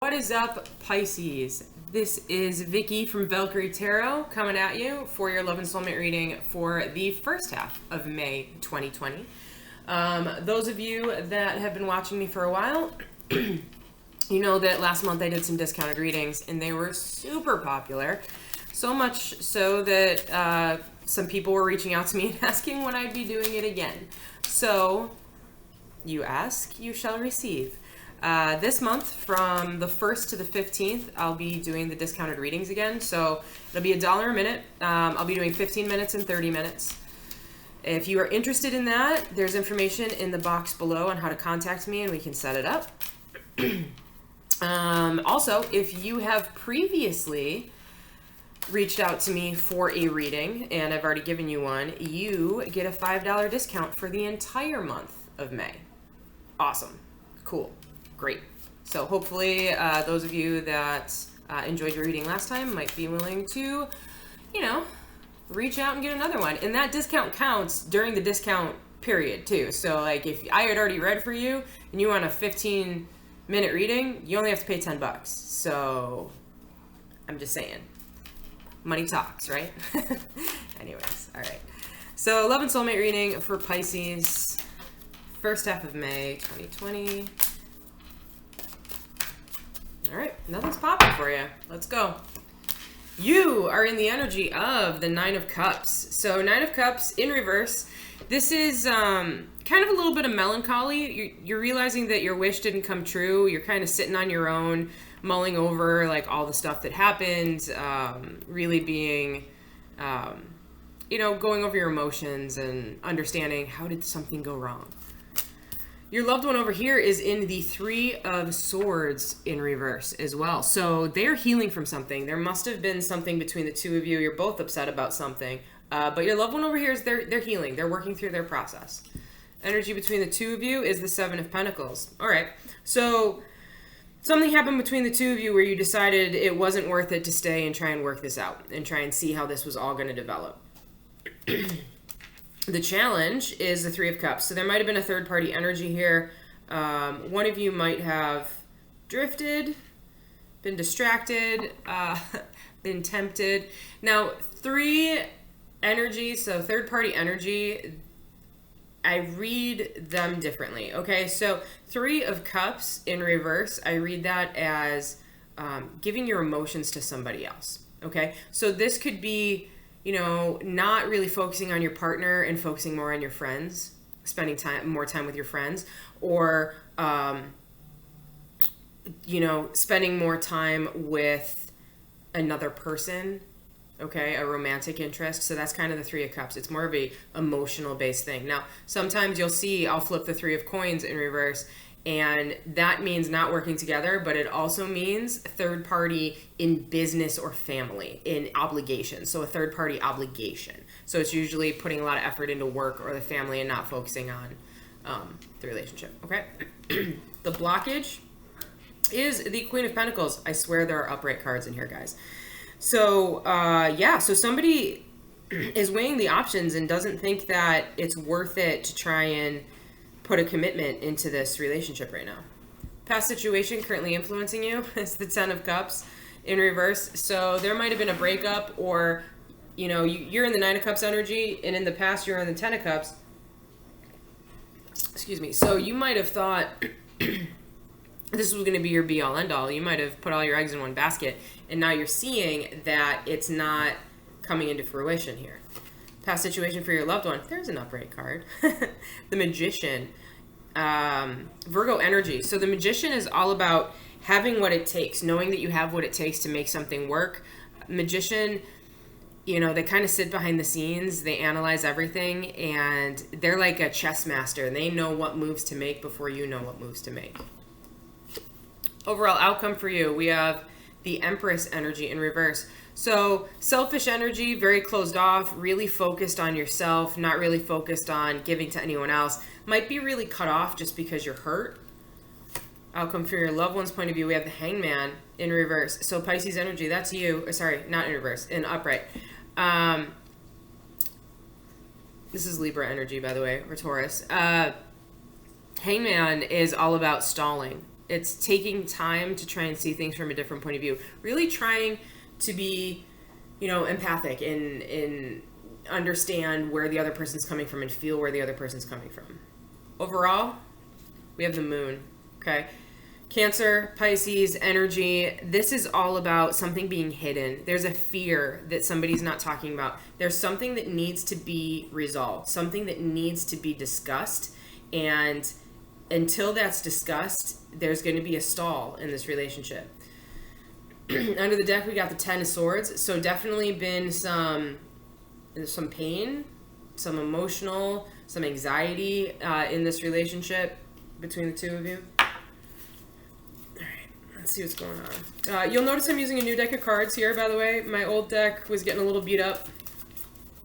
What is up, Pisces? This is Vicky from Valkyrie Tarot coming at you for your love and soulmate reading for the first half of May 2020. Those of you that have been watching me for a while, you know that last month I did some discounted readings and they were super popular. So much so that some people were reaching out to me and asking when I'd be doing it again. So, you ask, you shall receive. This month, from the 1st to the 15th, I'll be doing the discounted readings again. So it'll be $1 a minute. I'll be doing 15 minutes and 30 minutes. If you are interested in that, there's information in the box below on how to contact me and we can set it up. Also, if you have previously reached out to me for a reading and I've already given you one, you get a $5 discount for the entire month of May. Awesome. Cool. Great. So hopefully those of you that enjoyed your reading last time might be willing to, reach out and get another one. And that discount counts during the discount period too. So like if I had already read for you and you want a 15-minute reading, you only have to pay $10. So I'm just saying, money talks, right? Anyways, all right. So love and soulmate reading for Pisces, first half of May 2020. All right, nothing's popping for you. Let's go. You are in the energy of the Nine of Cups. So Nine of Cups in reverse. This is kind of a little bit of melancholy. You're realizing that your wish didn't come true. You're kind of sitting on your own, mulling over like all the stuff that happened, really being, going over your emotions and understanding how did something go wrong. Your loved one over here is in the Three of Swords in reverse as well. So they're healing from something. There must have been something between the two of you. You're both upset about something. But your loved one over here is they're healing. They're working through their process. Energy between the two of you is the Seven of Pentacles. All right. So something happened between the two of you where you decided it wasn't worth it to stay and try and work this out and try and see how this was all going to develop. The challenge is the Three of Cups. So there might have been a third-party energy here. One of you might have drifted, been distracted, been tempted. Now, three energies, so third-party energy, I read them differently, okay? So Three of Cups in reverse, I read that as giving your emotions to somebody else, okay? So this could be not really focusing on your partner and focusing more on your friends, spending more time with your friends, or, spending more time with another person, okay, a romantic interest. So that's kind of the Three of Cups. It's more of a emotional based thing. Now, sometimes you'll see I'll flip the Three of Coins in reverse, and that means not working together, but it also means third party in business or family, in obligation. So a third party obligation. So it's usually putting a lot of effort into work or the family and not focusing on the relationship, okay? The blockage is the Queen of Pentacles. I swear there are upright cards in here, guys. So, so somebody is weighing the options and doesn't think that it's worth it to try and put a commitment into this relationship right now. Past situation currently influencing you is the Ten of Cups in reverse. So there might have been a breakup, or you're in the Nine of Cups energy, and in the past you're in the Ten of Cups. Excuse me. So you might have thought this was going to be your be all end all. You might have put all your eggs in one basket, and now you're seeing that it's not coming into fruition here. Past situation for your loved one. There's an upright card. The Magician. Virgo energy. So the Magician is all about having what it takes, knowing that you have what it takes to make something work. Magician, they kind of sit behind the scenes. They analyze everything, and they're like a chess master. They know what moves to make before you know what moves to make. Overall outcome for you, we have the Empress energy in reverse. So selfish energy, very closed off, really focused on yourself, not really focused on giving to anyone else. Might be really cut off just because you're hurt. Outcome for your loved one's point of view, we have the Hangman in reverse. So Pisces energy, that's you. Sorry, not in reverse, in upright. This is Libra energy, by the way, or Taurus. Hangman is all about stalling. It's taking time to try and see things from a different point of view. Really trying to be, empathic and understand where the other person's coming from and feel where the other person's coming from. Overall, we have the moon, okay? Cancer, Pisces, energy. This is all about something being hidden. There's a fear that somebody's not talking about. There's something that needs to be resolved, something that needs to be discussed. And until that's discussed, there's going to be a stall in this relationship. Under the deck, we got the 10 of Swords. So definitely been some pain, some emotional, some anxiety in this relationship between the two of you. Let's see what's going on. You'll notice I'm using a new deck of cards here, by the way. My old deck was getting a little beat up,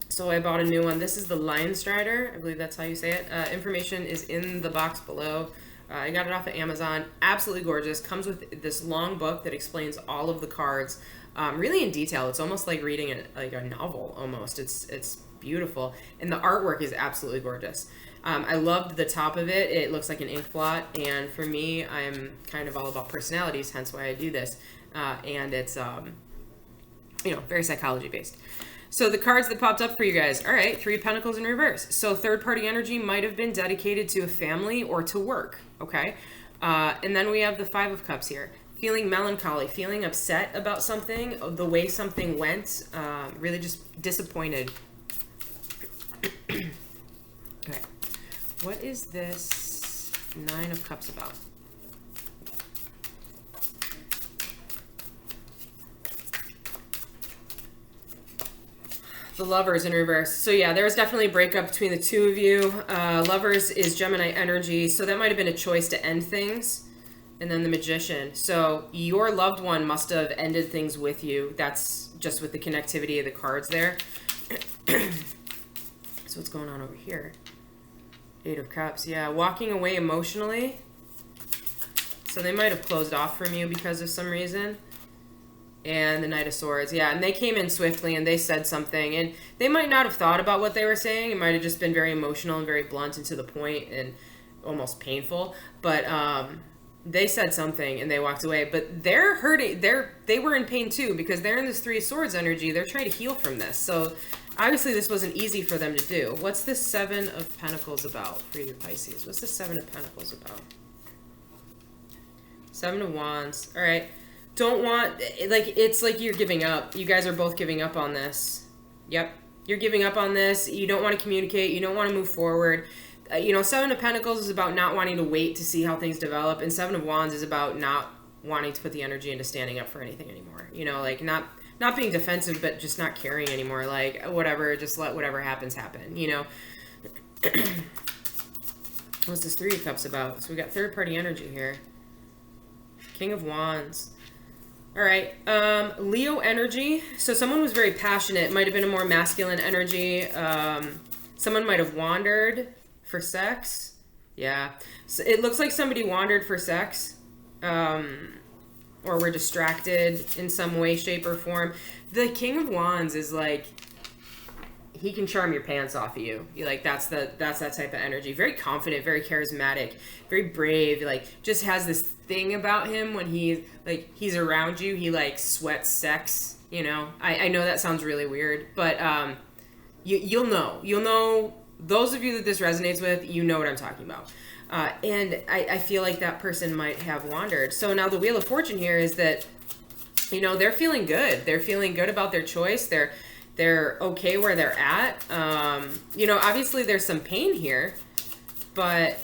so I bought a new one. This is the Lion Strider. I believe that's how you say it. Information is in the box below. I got it off of Amazon. Absolutely gorgeous. Comes with this long book that explains all of the cards, really in detail. It's almost like reading a novel, almost. It's beautiful. And the artwork is absolutely gorgeous. I loved the top of it. It looks like an ink blot, and for me, I'm kind of all about personalities, hence why I do this. And it's, very psychology based. So the cards that popped up for you guys, all right, 3 of Pentacles in reverse. So third-party energy might have been dedicated to a family or to work, okay? And then we have the 5 of Cups here. Feeling melancholy, feeling upset about something, the way something went, really just disappointed. Okay. What is this 9 of Cups about? The Lovers in reverse. So yeah, there was definitely a breakup between the two of you. Lovers is Gemini energy, so that might have been a choice to end things. And then the Magician. So your loved one must have ended things with you. That's just with the connectivity of the cards there. So what's going on over here? 8 of Cups. Yeah, walking away emotionally. So they might have closed off from you because of some reason. And the Knight of Swords. Yeah, and they came in swiftly and they said something. And they might not have thought about what they were saying. It might have just been very emotional and very blunt and to the point and almost painful. But they said something and they walked away. But they're hurting. They were in pain too because they're in this 3 of Swords energy. They're trying to heal from this. So obviously this wasn't easy for them to do. What's this 7 of Pentacles about for you, Pisces? What's the 7 of Pentacles about? 7 of Wands. All right. Don't want, it's like you're giving up. You guys are both giving up on this. Yep. You're giving up on this. You don't want to communicate. You don't want to move forward. 7 of Pentacles is about not wanting to wait to see how things develop. And 7 of Wands is about not wanting to put the energy into standing up for anything anymore. Not being defensive, but just not caring anymore. Like, whatever, just let whatever happens happen, What's this 3 of Cups about? So we got third-party energy here. King of Wands. All right, Leo energy. So someone was very passionate. Might have been a more masculine energy. Someone might have wandered for sex. Yeah, so it looks like somebody wandered for sex, or were distracted in some way, shape, or form. The King of Wands is like, he can charm your pants off of you. That's that type of energy. Very confident, very charismatic, very brave. Just has this thing about him when he's around you. He sweats sex. I know that sounds really weird, but you'll know. Those of you that this resonates with, you know what I'm talking about. And I feel like that person might have wandered. So now the Wheel of Fortune here is that they're feeling good. They're feeling good about their choice. They're okay where they're at. Obviously there's some pain here, but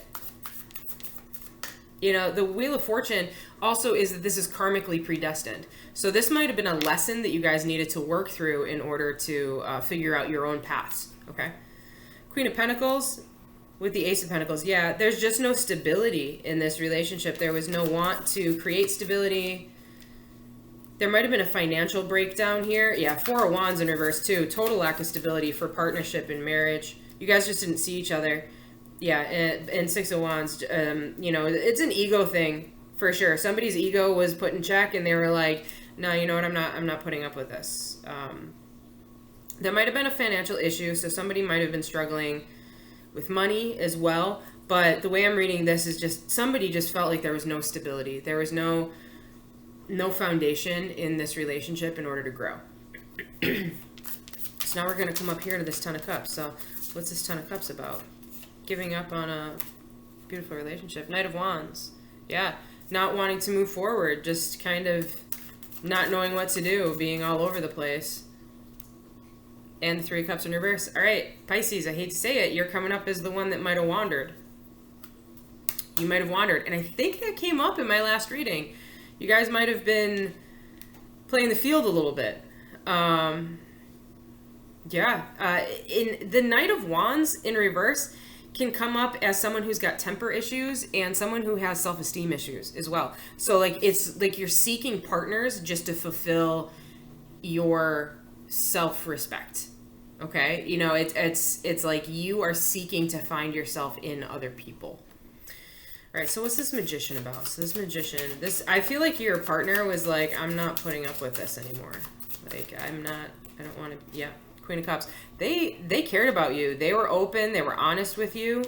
the Wheel of Fortune also is that this is karmically predestined. So this might have been a lesson that you guys needed to work through in order to figure out your own paths. Okay. Queen of Pentacles with the Ace of Pentacles. Yeah, there's just no stability in this relationship. There was no want to create stability. There might have been a financial breakdown here. Yeah, 4 of Wands in reverse too. Total lack of stability for partnership and marriage. You guys just didn't see each other. Yeah, and 6 of Wands, it's an ego thing for sure. Somebody's ego was put in check and they were like, no, you know what, I'm not putting up with this. There might have been a financial issue, so somebody might have been struggling with money as well. But the way I'm reading this is just somebody just felt like there was no stability. There was no foundation in this relationship in order to grow. So now we're going to come up here to this Ten of Cups. So what's this Ten of Cups about? Giving up on a beautiful relationship. Knight of Wands. Yeah. Not wanting to move forward. Just kind of not knowing what to do. Being all over the place. And the Three of Cups in reverse. All right, Pisces, I hate to say it. You're coming up as the one that might have wandered. You might have wandered. And I think that came up in my last reading. You guys might have been playing the field a little bit. In the Knight of Wands in reverse can come up as someone who's got temper issues and someone who has self-esteem issues as well. So like it's like you're seeking partners just to fulfill your self-respect. Okay? You know, it's like you are seeking to find yourself in other people. All right, so what's this Magician about? So this Magician, I feel like your partner was like, I'm not putting up with this anymore. Like, I don't want to, yeah. Queen of Cups. They cared about you. They were open. They were honest with you.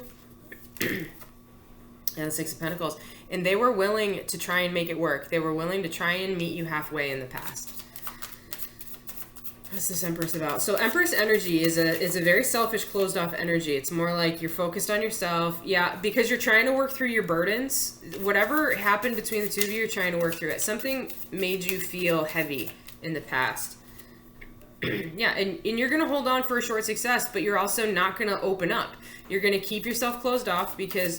And the Six of Pentacles. And they were willing to try and make it work. They were willing to try and meet you halfway in the past. What's this Empress about? So Empress energy is a very selfish, closed off energy. It's more like you're focused on yourself. Yeah, because you're trying to work through your burdens. Whatever happened between the two of you, you're trying to work through it. Something made you feel heavy in the past. Yeah, and you're going to hold on for a short success, but you're also not going to open up. You're going to keep yourself closed off because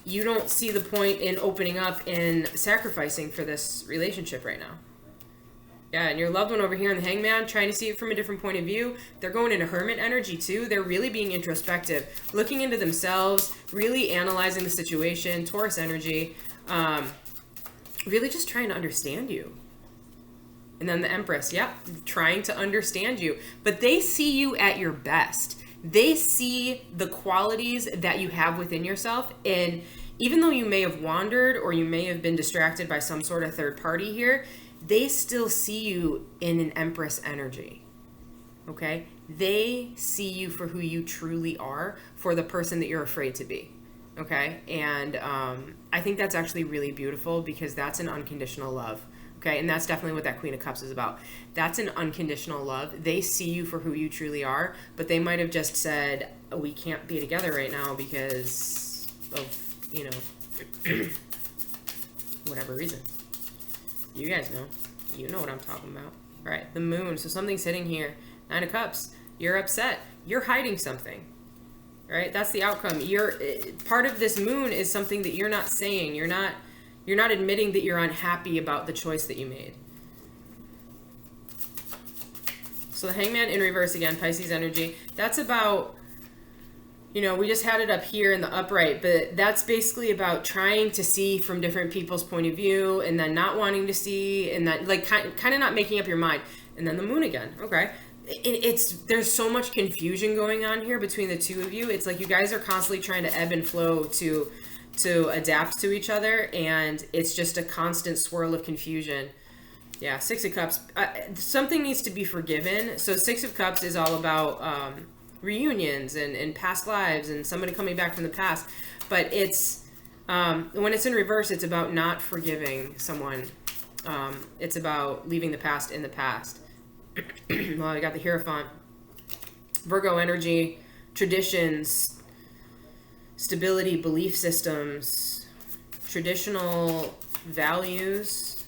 you don't see the point in opening up and sacrificing for this relationship right now. Yeah, and your loved one over here in the Hangman, trying to see it from a different point of view. They're going into Hermit energy too. They're really being introspective, looking into themselves, really analyzing the situation. Taurus energy, really just trying to understand you. And then the Empress, trying to understand you. But they see you at your best. They see the qualities that you have within yourself. And even though you may have wandered or you may have been distracted by some sort of third party here, they still see you in an Empress energy. Okay? They see you for who you truly are, for the person that you're afraid to be. Okay? And I think that's actually really beautiful because that's an unconditional love. Okay, and that's definitely what that Queen of Cups is about. That's an unconditional love. They see you for who you truly are, but they might have just said, oh, we can't be together right now because of, whatever reason. You guys know. You know what I'm talking about. All right, the Moon. So something's sitting here. Nine of Cups. You're upset. You're hiding something. Right? That's the outcome. Part of this Moon is something that you're not saying. You're not admitting that you're unhappy about the choice that you made. So the Hangman in reverse again, Pisces energy. That's about, we just had it up here in the upright, but that's basically about trying to see from different people's point of view and then not wanting to see and that like kind of not making up your mind. And then the Moon again. Okay. There's so much confusion going on here between the two of you. It's like you guys are constantly trying to ebb and flow to adapt to each other, and it's just a constant swirl of confusion. Yeah, Six of Cups. Something needs to be forgiven. So Six of Cups is all about reunions and past lives and somebody coming back from the past. But it's when it's in reverse, it's about not forgiving someone. It's about leaving the past in the past. Well, I got the Hierophant. Virgo energy, traditions, stability, belief systems, traditional values.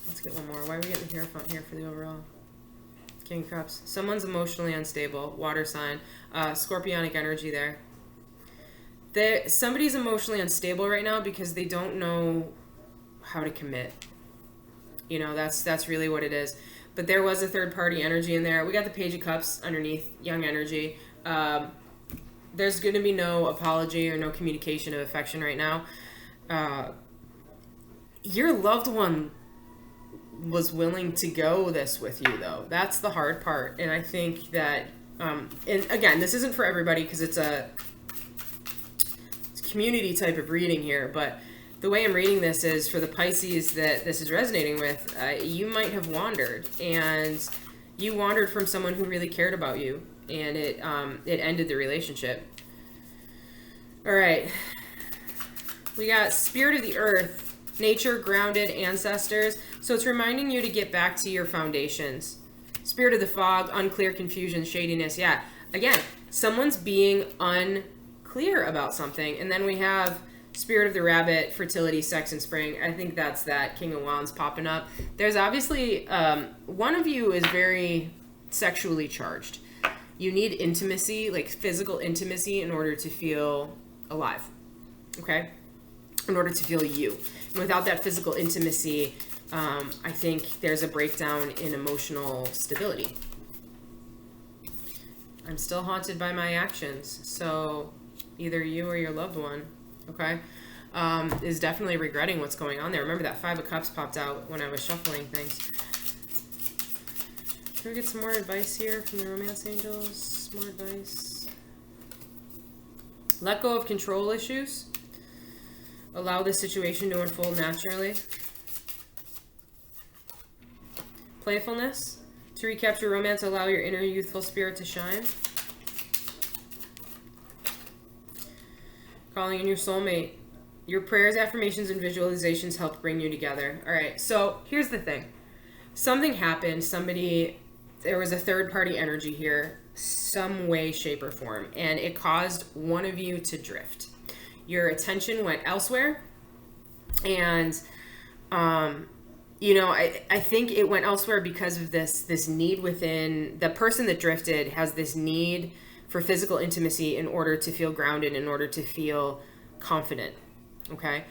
Let's get one more. Why are we getting the Hierophant here for the overall? King of Cups. Someone's emotionally unstable. Water sign. Scorpionic energy there. Somebody's emotionally unstable right now because they don't know how to commit. That's really what it is. But there was a third party energy in there. We got the Page of Cups underneath. Young energy. There's going to be no apology or no communication of affection right now. Your loved one was willing to go this with you, though. That's the hard part. And I think that, and again, this isn't for everybody because it's a community type of reading here. But the way I'm reading this is for the Pisces that this is resonating with, you might have wandered. And you wandered from someone who really cared about you. And it ended the relationship. All right. We got Spirit of the Earth, nature, grounded, ancestors. So it's reminding you to get back to your foundations. Spirit of the Fog, unclear, confusion, shadiness. Yeah, again, someone's being unclear about something. And then we have Spirit of the Rabbit, fertility, sex, and spring. I think that's that King of Wands popping up. There's obviously, one of you is very sexually charged. You need intimacy, like physical intimacy, in order to feel alive. Okay? In order to feel you. And without that physical intimacy, I think there's a breakdown in emotional stability. I'm still haunted by my actions. So either you or your loved one, okay, is definitely regretting what's going on there. Remember that 5 of Cups popped out when I was shuffling things. Can we get some more advice here from the romance angels? More advice. Let go of control issues. Allow the situation to unfold naturally. Playfulness. To recapture romance, allow your inner youthful spirit to shine. Calling in your soulmate. Your prayers, affirmations, and visualizations help bring you together. All right, so here's the thing. Something happened. There was a third-party energy here, some way, shape, or form, and it caused one of you to drift. Your attention went elsewhere, and I think it went elsewhere because of this need within the person that drifted. Has this need for physical intimacy in order to feel grounded, in order to feel confident. Okay,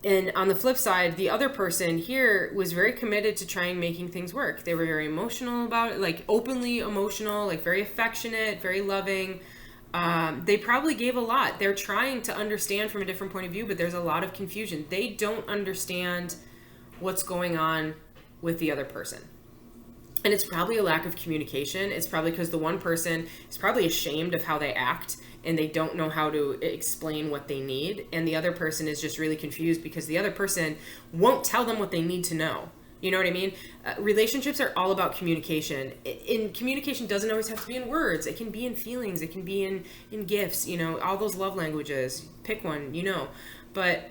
and on the flip side, the other person here was very committed to trying making things work. They were very emotional about it, like openly emotional, like very affectionate, very loving. They probably gave a lot. They're trying to understand from a different point of view, but there's a lot of confusion. They don't understand what's going on with the other person. And it's probably a lack of communication. It's probably because the one person is probably ashamed of how they act and they don't know how to explain what they need. And the other person is just really confused because the other person won't tell them what they need to know. You know what I mean? Relationships are all about communication. And communication doesn't always have to be in words. It can be in feelings. It can be in gifts, all those love languages. Pick one, But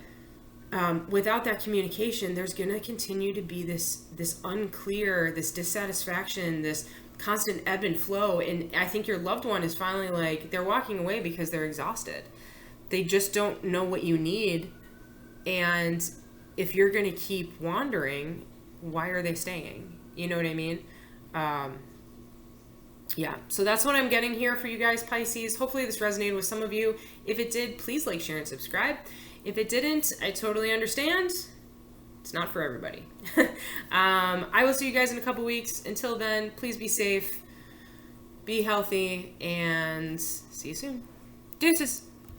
without that communication, there's going to continue to be this unclear, this dissatisfaction, this constant ebb and flow. And I think your loved one is finally like, they're walking away because they're exhausted. They just don't know what you need. And if you're going to keep wandering, why are they staying? You know what I mean? Yeah, so that's what I'm getting here for you guys, Pisces. Hopefully this resonated with some of you. If it did, please like, share, and subscribe. If it didn't, I totally understand. It's not for everybody. I will see you guys in a couple weeks. Until then, please be safe, be healthy, and see you soon. Deuces.